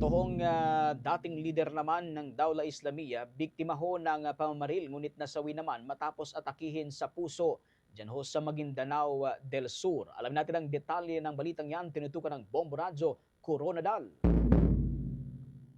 Itoong dating leader naman ng Dawla Islamiyya, biktima ho ng pamamaril ngunit nasawi naman matapos atakihin sa puso diyan ho sa Maguindanao del Sur. Alam natin ang detalye ng balitang yan, tinutukan ng Bombo Radyo, Coronadal.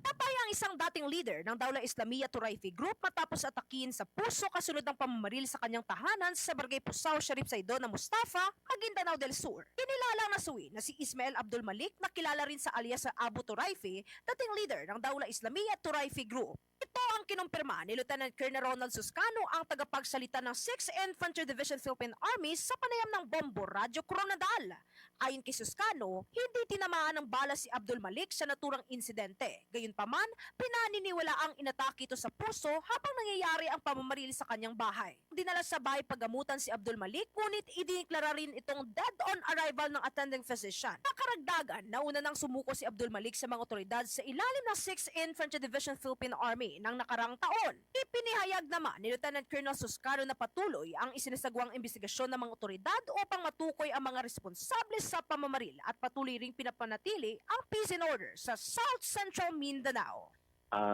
Patay ang isang dating leader ng Dawla Islamiyya Turaifi Group matapos atakin sa puso kasunod ng pamamaril sa kanyang tahanan sa Barangay Pusao, Sharif Saidon na Mustafa, Maguindanao del Sur. Kinilalang nasuwi na si Ismael Abdul Malik na kilala rin sa alias sa Abu Turaifi, dating leader ng Dawla Islamiyya Turaifi Group. Ito ang kinumpirma ni Lieutenant Colonel Ronald Suscano, ang tagapagsalita ng 6th Infantry Division Philippine Army sa panayam ng Bombo Radyo Coronadal. Ayon kay Suscano, hindi tinamaan ng bala si Abdul Malik sa naturang insidente. Gayunpaman, pinaniniwala ang inatake ito sa puso habang nangyayari ang pamamaril sa kanyang bahay. Dinala sa bahay paggamutan si Abdul Malik, ngunit idineklara rin itong dead on arrival ng attending physician. Nakaragdagan, nauna nang sumuko si Abdul Malik sa mga otoridad sa ilalim ng 6th Infantry Division Philippine Army ng nakarang taon. Ipinihayag naman ni Lieutenant Colonel Suscano na patuloy ang isinasagawang investigasyon ng mga otoridad upang matukoy ang mga responsable sa pamamaril at patuloy ring pinapanatili ang peace and order sa South Central Mindanao.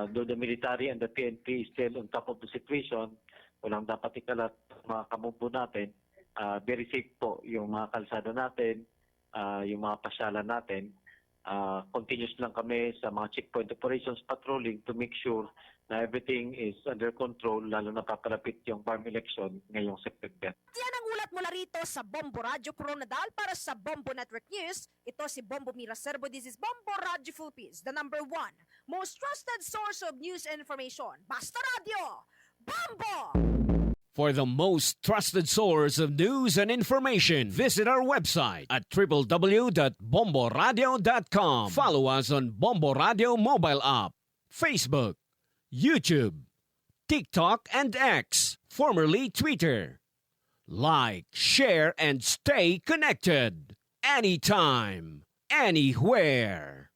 Though the military and the PNP is still on top of the situation, walang dapat ikalat mga kamumpo natin. Very safe po yung mga kalsada natin, yung mga pasyalan natin. Continuous lang kami sa mga checkpoint operations patrolling to make sure na everything is under control, lalo na papalapit yung farm election ngayong September. Yan ang ulat mula rito sa Bombo Radyo Coronadal para sa Bombo Network News. Ito si Bombo Mira Serbo. This is Bombo Radyo Philippines, the #1 most trusted source of news and information. Basta Radio! Bombo! For the most trusted source of news and information, visit our website at www.bomboradio.com. Follow us on Bombo Radio mobile app, Facebook, YouTube, TikTok, and X, formerly Twitter. Like, share, and stay connected. Anytime, anywhere.